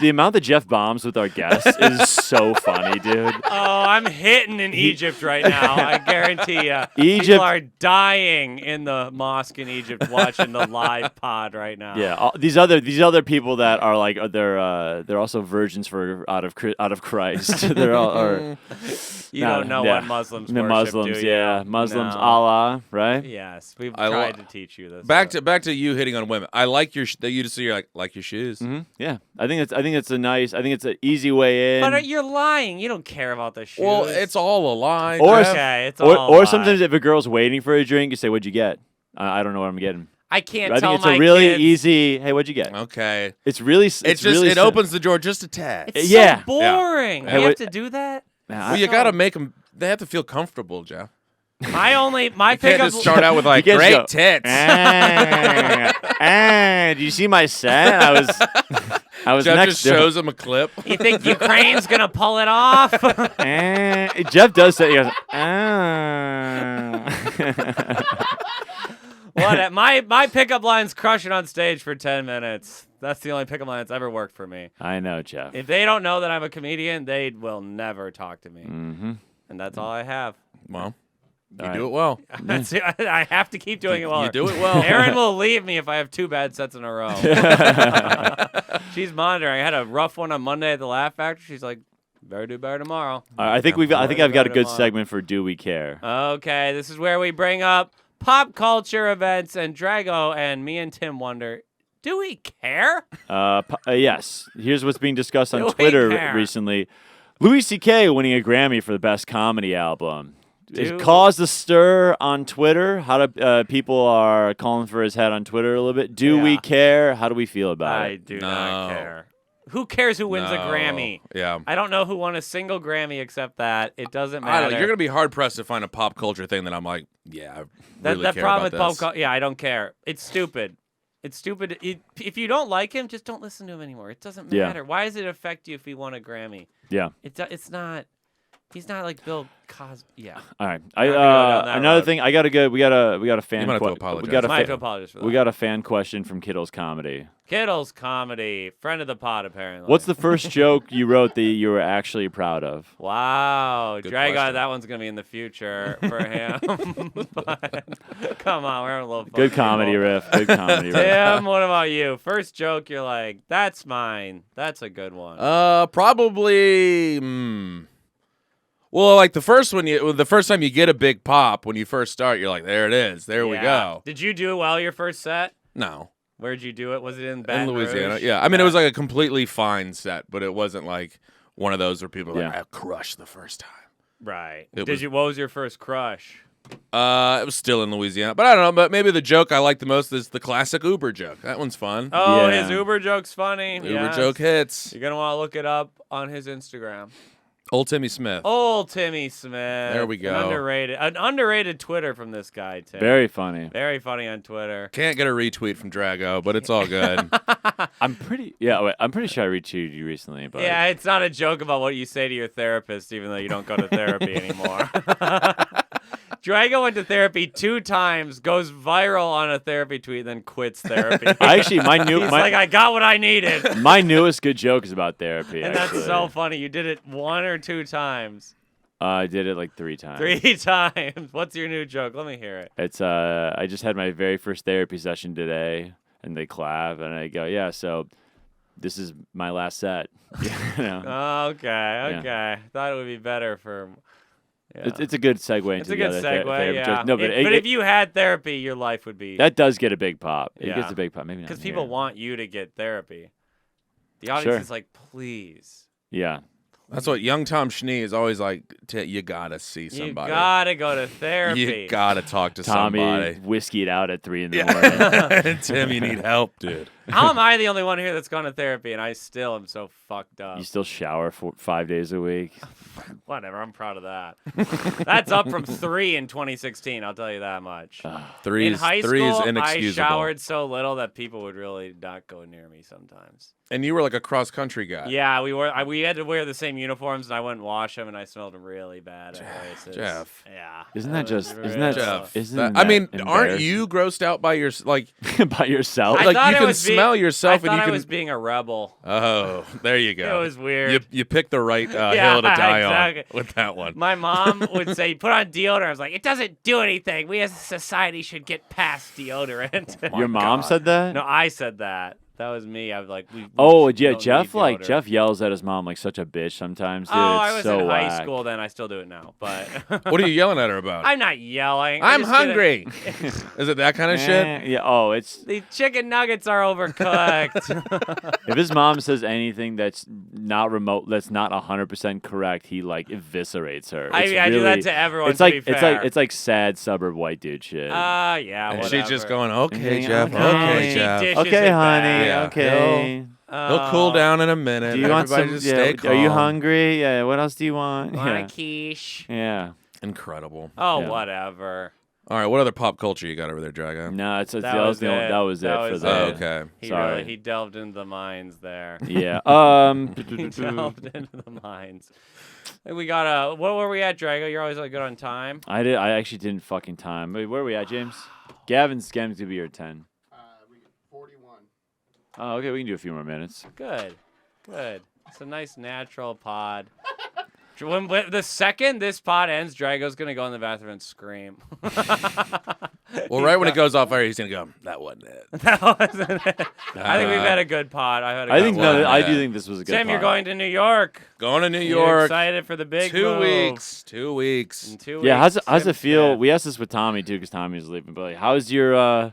the amount that Jeff bombs with our guests is so funny, dude. Oh, I'm hitting in Egypt right now. I guarantee you. Egypt- People are dying in the mosque in Egypt watching the live pod right now. Yeah, these other people that are like they're also virgins out of Christ. They're all You don't know what Muslims the worship, Muslims, do you? yeah, Muslims, No. Allah, right? Yes, we've I tried to teach you this. Back to you hitting on women. I like your that you just say you're like your shoes. Mm-hmm. Yeah, I think it's an easy way in. But you're lying. You don't care about the shoes. Well, it's all a lie. Or- Jeff. okay. It's all a or lie. sometimes if a girl's waiting for a drink, you say, "What'd you get?" I don't know what I'm getting. I can't I tell think it's my a really kids. easy. Hey, what'd you get? Okay. It's really. It opens the door just a tad. It's Yeah. so boring. Yeah. You Hey, have to do that. Well, you got to make them. They have to feel comfortable, Jeff. My You can't pickup. just start out with like You can't great just go, tits. Do you see my set? I was Jeff next just to shows him a clip. You think Ukraine's gonna pull it off? Jeff does say, he goes, What? My pickup line's crushing on stage for 10 minutes. That's the only pickup line that's ever worked for me. I know, Jeff. If they don't know that I'm a comedian, they will never talk to me. Mm-hmm. And that's all I have. Well, you All do right. it well. That's it. I have to keep doing it well. You do it well. Aaron will leave me if I have 2 bad sets in a row. She's monitoring. I had a rough one on Monday at the Laugh Factory. She's like, better do better tomorrow. I think I've got a good segment for Do We Care? Okay, this is where we bring up pop culture events, and Drago and me and Tim wonder, do we care? Yes. Here's what's being discussed on Do we Twitter care? recently. Louis C.K. winning a Grammy for the best comedy album. It Do- caused a stir on Twitter. How do people are calling for his head on Twitter a little bit? Do we Yeah. care? How do we feel about I it? do No. not care. Who cares who wins a No. Grammy? Yeah. I don't know who won a single Grammy except that. It doesn't I matter. don't know. You're gonna be hard pressed to find a pop culture thing that I'm like, yeah, I really that care problem about with this. pop culture. Yeah, I don't care. It's stupid. It's stupid. If you don't like him, just don't listen to him anymore. It doesn't Yeah. matter. Why does it affect you if he won a Grammy? Yeah. It's not. He's not like Bill Cosby. Yeah. All right. Not gonna go down that Another road. thing. We got a fan. You might have to We apologize. got a I have to fa- apologize for that. we got a fan question from Kittle's Comedy. Kittle's Comedy, friend of the pod apparently. What's the first joke you wrote that you were actually proud of? Wow, Good Dragon, question. that one's gonna be in the future for him. But, come on, we're having a little fun. Good comedy people. riff. Good comedy riff. Tim, what about you? First joke, you're like, that's mine. That's a good one. Probably. Well, like the first time you get a big pop when you first start, you're like, there it is. There we Yeah. go. Did you do well your first set? No. Where'd you do it? Was it in In Baton Louisiana. Rouge? Yeah. I mean, it was like a completely fine set, but it wasn't like one of those where people are like, Yeah. I crushed the first time. Right. It was- What was your first crush? It was still in Louisiana, but I don't know. But maybe the joke I like the most is the classic Uber joke. That one's fun. Oh, Yeah. his Uber joke's funny. Uber Yes. joke hits. You're gonna want to look it up on his Instagram. Old Timmy Smith. Old Timmy Smith. There we go. An underrated Twitter from this guy, Tim. Very funny. Very funny on Twitter. Can't get a retweet from Drago, but it's all good. I'm pretty sure I retweeted you recently, but Yeah, it's not a joke about what you say to your therapist, even though you don't go to therapy anymore. Drago went to therapy 2 times, goes viral on a therapy tweet, then quits therapy. I actually He's like, I got what I needed. my newest good joke is about therapy. And actually. that's so funny. You did it 1 or 2 times. I did it like 3 times. 3 times. What's your new joke? Let me hear it. It's I just had my very first therapy session today, and they clap, and I go, yeah. So this is my last set. You know? Okay. Thought it would be better for. Yeah. It's a good segue into It's a the good other segue, therapy yeah. joke. No, but if you had therapy, your life would be. that does get a big pop. It Yeah. gets a big pop. Maybe not Because people here. want you to get therapy. The audience Sure. is like, please, Yeah. That's what young Tom Schnee is always like. You gotta see You somebody. gotta go to therapy. You gotta talk to Tommy somebody. whiskeyed out at 3 in the morning. Tim, you need help, dude. How am I the only one here that's gone to therapy, and I still am so fucked up? You still shower 5 days a week. Whatever, I'm proud of that. That's up from 3 in 2016, I'll tell you that much. Three In is high three is school, I inexcusable. showered so little that people would really not go near me sometimes. And you were like a cross country guy. Yeah, we had to wear the same uniforms, and I wouldn't wash them, and I smelled really bad at races. Jeff. Yeah. Isn't it that was just? really Isn't that? rough. Isn't That- that I mean, aren't embarrassing? you grossed out by your like? by yourself? I Like thought you I can was being- smell I yourself, and thought you I can. was being a rebel. Oh, there you go. It was weird. You picked the right Yeah, hill to die exactly. on with that one. My mom would say, "Put on deodorant." I was like, "It doesn't do anything. We as a society should get past deodorant." Your mom said that? No, I said that. That was me. I was like, we Oh we yeah, don't Jeff need like deodorant. Jeff yells at his mom like such a bitch sometimes, dude. Oh, it's I was so in high whack. school then. I still do it now, but What are you yelling at her about? I'm not yelling. I I'm just did it- hungry. Is it that kind of shit? Yeah. Oh, it's The chicken nuggets are overcooked. if his mom says anything that's not 100% correct, he like eviscerates her. I It's mean, I do that really- to everyone. It's to like be it's fair. like it's like sad suburb white dude shit. yeah, And whatever. she's just going, okay, Yeah, Jeff, okay. okay, She Jeff. dishes okay, it honey. back. Yeah. Okay. He'll cool down in a minute. Do you want Everybody some? just Yeah, stay calm. are you hungry? Yeah. What else do you want? Want a Yeah. quiche? Yeah. Incredible. Oh, Yeah. whatever. All right, what other pop culture you got over there, Drago? No, it's That that was was the only, it. that was That it for was the. Oh, okay. He Sorry. really he delved into the mines there. Yeah. He delved into the mines. Hey, we got a. What were we at, Drago? You're always like good on time. I actually didn't fucking time. Wait, where are we at, James? Gavin's gonna be your 10. We get 41. Oh, okay. We can do a few more minutes. Good. Good. It's a nice natural pod. When the second this pod ends, Drago's gonna go in the bathroom and scream. Well, right when it goes off air, he's going to go, that wasn't it. That wasn't it. I think we've had a good pod. I think one, no, I yeah. do think this was a good. Tim, you're pod. going to New York. Going to New You're York. excited for the big 2 move. weeks. 2 weeks. In 2 Yeah, weeks, how's it Tim feel? Smith. We asked this with Tommy too, because Tommy's leaving. But like, how's your?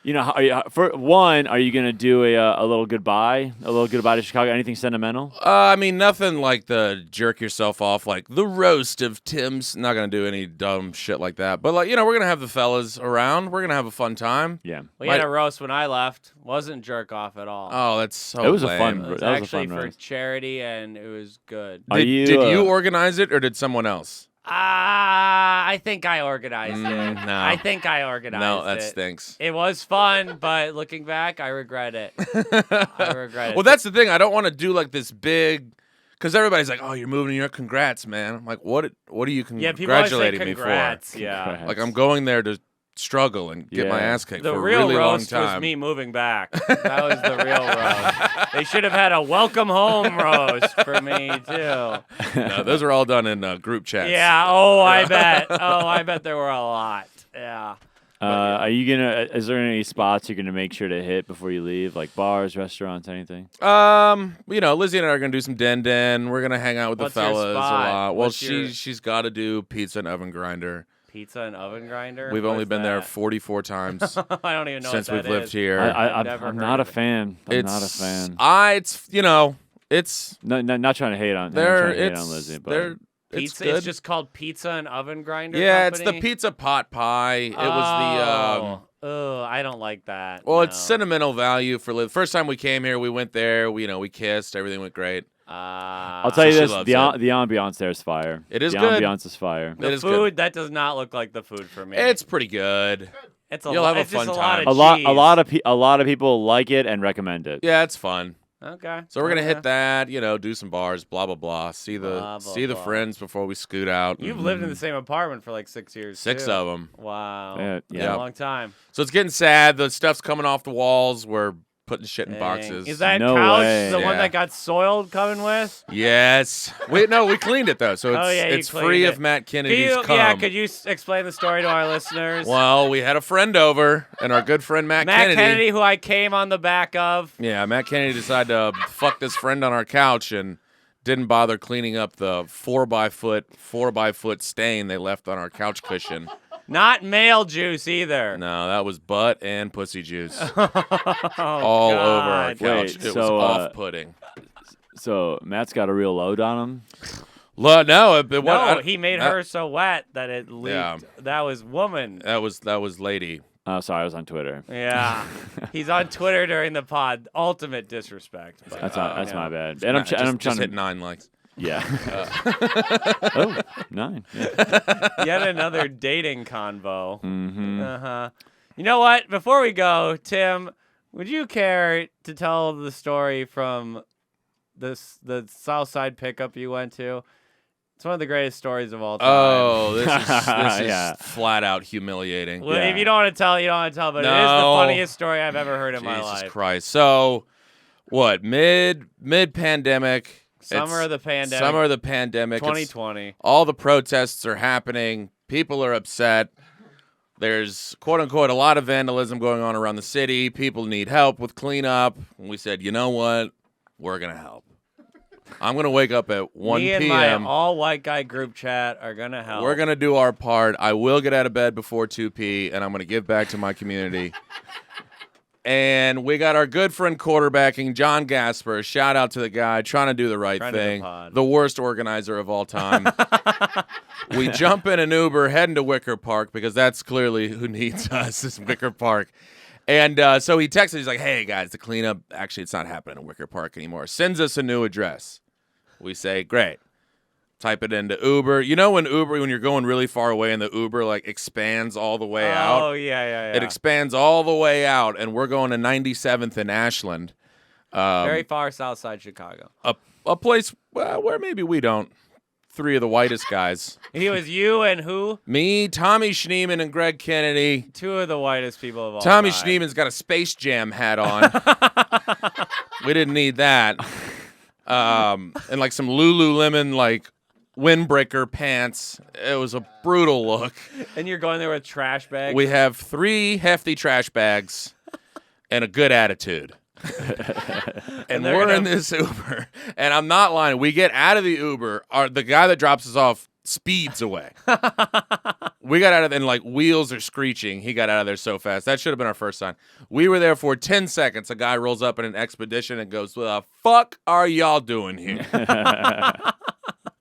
You know, for one, are you gonna do a little goodbye to Chicago? Anything sentimental? I mean, nothing like the jerk yourself off, like the roast of Tim's. Not going to do any dumb shit like that. But, like, we're going to have the fellas around. We're going to have a fun time. Yeah. We had a roast when I left. Wasn't jerk off at all. Oh, that's so It was a lame. fun- It was that was a actually fun for roast. charity, and it was good. Are Did you, did you organize it or did someone else? I think I organized it. no. I think I organized No, that it. stinks. It was fun, but looking back, I regret it. I regret it. Well, that's the thing. I don't want to do like this big, because everybody's like, "Oh, you're moving to New York. Congrats, man." I'm like, "What? What are you yeah, people always say congratulating me congrats. for?" Yeah. Congrats. Like, I'm going there to struggle and get my Yeah. ass kicked The for a real really long roast time. was me moving back. That was the real roast. They should have had a welcome home roast for me too. No, those are all done in group chats. Yeah. Oh, I bet. Oh, I bet there were a lot. Yeah. Are you gonna? Is there any spots you're gonna make sure to hit before you leave, like bars, restaurants, anything? Lizzie and I are gonna do some den. We're gonna hang out with What's the your fellas a spot? lot. Well, What's your- she's got to do pizza and oven grinder. Pizza and oven grinder. We've only What's been there that? 44 times I don't even know since what we've that lived is. here. I've never I'm heard not a of it. fan. I'm it's not a fan. It's No, not trying to hate on. they're not trying to hate it's on Lizzie, but they're it's Pizza. good. It's just called Pizza and Oven Grinder. yeah, it's the Company? pizza pot pie. It was the Oh, I don't like that. well, it's no. sentimental value for Liz. First time we came here, we went there. We kissed. Everything went great. I'll tell you she this: loves the it. the ambiance there is fire. It is the good. ambiance is fire. The It is food good. that does not look like the food for me. It's pretty good. it's a you'll lo- have a it's just fun a lot time. of A lot cheese. a lot of people like it and recommend it. Yeah, it's fun. Okay. So we're gonna okay. hit that. Do some bars. Blah blah blah. See the Blah, blah, see the blah. friends before we scoot out. You've lived in the same apartment for like 6 years. 6 too. of them. Wow. Yeah, That's yeah. a long time. So it's getting sad. The stuff's coming off the walls. We're putting shit in Dang. boxes. Is that No couch way. the one Yeah. that got soiled coming with? Yes. We cleaned it though, so it's Oh, yeah, you it's free cleaned of it. Matt Kennedy's cum. Yeah, could you explain the story to our listeners? Well, we had a friend over, and our good friend Matt Kennedy, who I came on the back of. Yeah, Matt Kennedy decided to fuck this friend on our couch and didn't bother cleaning up the 4x4 stain they left on our couch cushion. Not male juice either. No, that was butt and pussy juice Oh, all over our God. couch. Wait, it so, was off-putting. So Matt's got a real load on him. No, he made her so wet that it leaked. Yeah. That was woman. That was lady. Oh, sorry, I was on Twitter. Yeah. He's on Twitter during the pod. Ultimate disrespect. But, That's my bad. And I'm trying just to hit 9 likes. Yeah. Oh, 9. Yeah. Yet another dating convo. Mm-hmm. Uh-huh. You know what? Before we go, Tim, would you care to tell the story from the South Side pickup you went to? It's one of the greatest stories of all time. Oh, this is Yeah. flat out humiliating. Well, Yeah. if you don't want to tell, you don't want to tell, but it is the No. funniest story I've ever heard in my Jesus life. Christ. So, what? Mid pandemic. Summer of the pandemic. Summer of the pandemic. 2020. All the protests are happening. People are upset. There's, quote unquote, a lot of vandalism going on around the city. People need help with cleanup. And we said, you know what? We're going to help. I'm going to wake up at 1 Me and p.m. my all-white guy group chat are going to help. We're going to do our part. I will get out of bed before 2 p, and I'm going to give back to my community. And we got our good friend quarterbacking, John Gasper. Shout out to the guy trying to do the right Friend of the thing. pod. The worst organizer of all time. We jump in an Uber, heading to Wicker Park, because that's clearly who needs us, is Wicker Park. And so he texts, he's like, hey, guys, the cleanup, actually, it's not happening in Wicker Park anymore. Sends us a new address. We say, great. Type it into Uber. You know when you're going really far away and the Uber, like, expands all the way out? Oh, yeah. It expands all the way out, and we're going to 97th and Ashland. Very far south side Chicago. A place where maybe we don't. 3 of the whitest guys. He was you and who? Me, Tommy Schneeman, and Greg Kennedy. 2 of the whitest people of all Tommy time. Schneeman's got a Space Jam hat on. We didn't need that. And like some Lululemon like windbreaker pants. It was a brutal look. And you're going there with trash bags? We have 3 hefty trash bags and a good attitude. And they're we're gonna- in this Uber, and I'm not lying. We get out of the Uber. The guy that drops us off speeds away. We got out of there, and like wheels are screeching. He got out of there so fast. That should have been our first sign. We were there for 10 seconds. A guy rolls up in an Expedition and goes, "What the fuck are y'all doing here?"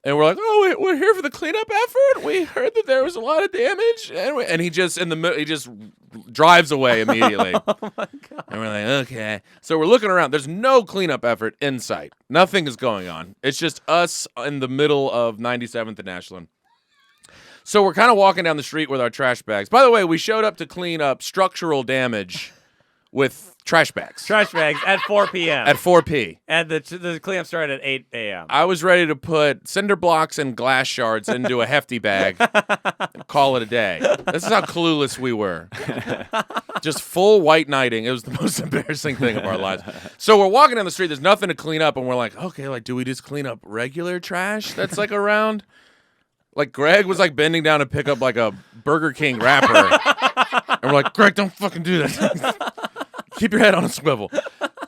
And we're like, "Oh, we're here for the cleanup effort. We heard that there was a lot of damage," and he just he just drives away immediately. Oh, my God. And we're like, okay. So we're looking around. There's no cleanup effort in sight. Nothing is going on. It's just us in the middle of 97th and Ashland. So we're kind of walking down the street with our trash bags. By the way, we showed up to clean up structural damage with trash bags Trash bags at 4 p.m. at 4p. And the cleanup started at 8 a.m. I was ready to put cinder blocks and glass shards into a hefty bag and call it a day. This is how clueless we were. Just full white knighting. It was the most embarrassing thing of our lives. So we're walking down the street. There's nothing to clean up. And we're like, okay, like, do we just clean up regular trash that's like around? Like Greg was like bending down to pick up like a Burger King wrapper. And we're like, Greg, don't fucking do that. Keep your head on a swivel.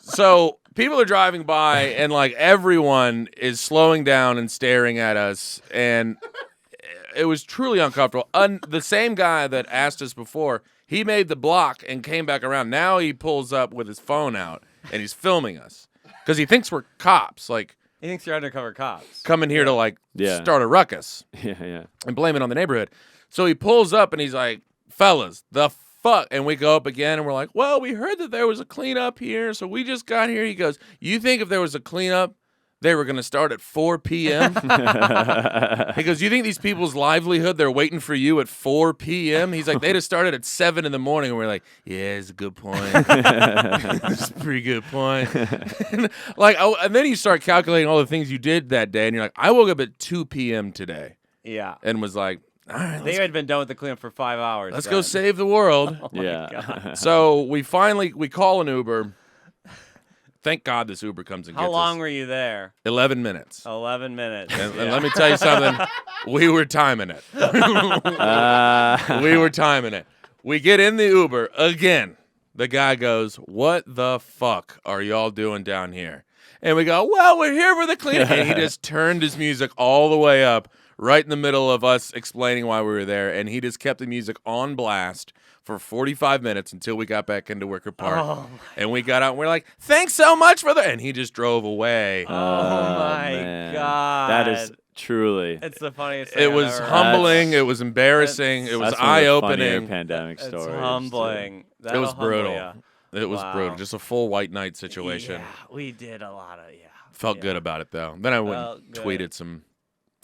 So people are driving by, and like everyone is slowing down and staring at us, and it was truly uncomfortable. The same guy that asked us before, he made the block and came back around. Now he pulls up with his phone out, and he's filming us because he thinks we're cops, like He thinks you're undercover cops. coming here to like Yeah. start a ruckus Yeah. and blame it on the neighborhood. So he pulls up and he's like, fellas, the fuck? And we go up again and we're like, well, we heard that there was a cleanup here, so we just got here. He goes, you think if there was a cleanup, they were going to start at 4 p.m.? He goes, you think these people's livelihood, they're waiting for you at 4 p.m.? He's like, they'd have started at 7 in the morning. And we're like, yeah, it's a good point. It's a pretty good point. And then you start calculating all the things you did that day. And you're like, I woke up at 2 p.m. today Yeah. and was like, all right, They had been done with the cleanup for 5 hours. let's then. go save the world. Yeah. So we call an Uber. Thank God this Uber comes and How gets long us. were you there? 11 minutes. 11 minutes. And Yeah. let me tell you something. We were timing it. We were timing it. We get in the Uber again. The guy goes, what the fuck are y'all doing down here? And we go, well, we're here for the cleanup. And he just turned his music all the way up right in the middle of us explaining why we were there. And he just kept the music on blast for 45 minutes until we got back into Wicker Park. Oh, And we got out and we're like, thanks so much for the... And he just drove away. oh my man. God. That is truly. It's the funniest thing It I've was ever heard. humbling. It was embarrassing. It was That's one of the funnier eye-opening. pandemic It's stories. humbling. It That'll was humble brutal. ya. It was Wow. brutal. Just a full white knight situation. Yeah, we did a lot of, Felt yeah. good about it, though. Then I went Felt and good. tweeted some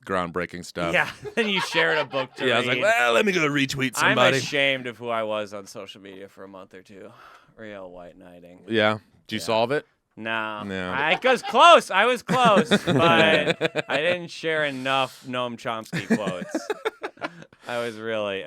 groundbreaking stuff. Yeah, then you shared a book to Yeah, I was like, read. well, let me go retweet I'm somebody. ashamed of who I was on social media for a month or two. Real white knighting. Yeah. Did you Yeah. solve it? No. No. I was close. I was close, but I didn't share enough Noam Chomsky quotes. I was really,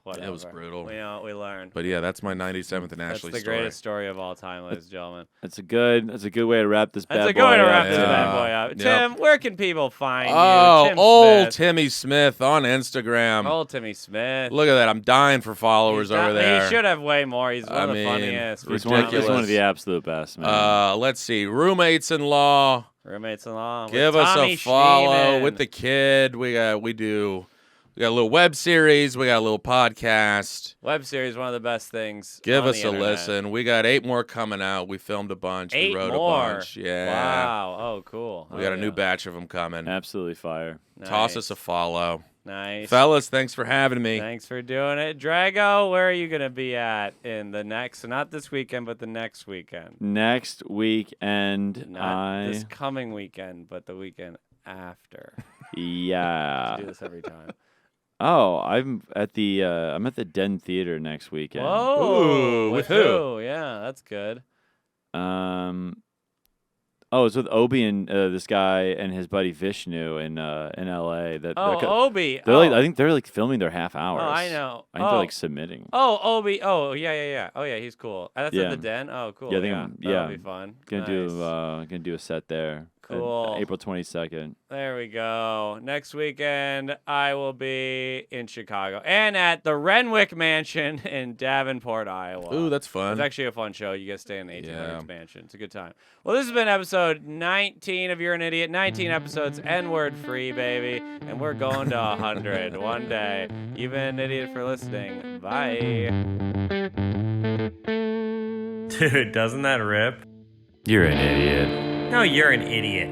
whatever. It was brutal. We learned. But yeah, that's my 97th and That's Ashley the story. greatest story of all time, ladies and gentlemen. That's a good way to wrap this bad That's a boy good way to up. wrap this yeah. bad boy up. Yep. Tim, where can people find Oh, you? Tim old Smith. Timmy Smith on Instagram. Old Timmy Smith. Look at that. I'm dying for followers He's not- over there. He should have way more. He's one I of the mean, funniest. He's ridiculous. one of the absolute best, man. Let's see. Roommates-in-law. Roommates-in-law. with Give us Tommy a follow Schneeman. with the kid. We got a little web series. We got a little podcast. Web series, one of the best things. Give on us the a internet. listen. We got 8 more coming out. We filmed a bunch. 8 we wrote more. a bunch. Yeah. Wow. Oh, cool. We got a new batch of them coming. Absolutely fire. Toss us a follow. Nice. Fellas, thanks for having me. Thanks for doing it. Drago, where are you going to be at in the next, not this weekend, but the next weekend? Next weekend, Not this coming weekend, but the weekend after. yeah. I do this every time. Oh, I'm at the Den Theater next weekend. Whoa. Ooh, with who? Yeah, that's good. It's with Obi and this guy and his buddy Vishnu in L.A. Obi. I think they're like filming their half hours. Oh, I know. I think they're like submitting. Oh, Obi. Oh, yeah. Oh, yeah, he's cool. That's Yeah. at the Den? Oh, cool. Yeah, I think That'll be fun. Gonna do a set there. Cool. April 22nd. There we go. Next weekend, I will be in Chicago and at the Renwick Mansion in Davenport, Iowa. Ooh, that's It's fun. actually a fun show. You guys stay in the 1800s Yeah. mansion. It's a good time. Well, this has been episode 19 of You're an Idiot. 19 episodes, N-word free, baby. And we're going to 100 one day. You've been an idiot for listening. Bye. Dude, doesn't that rip? You're an idiot. No, you're an idiot.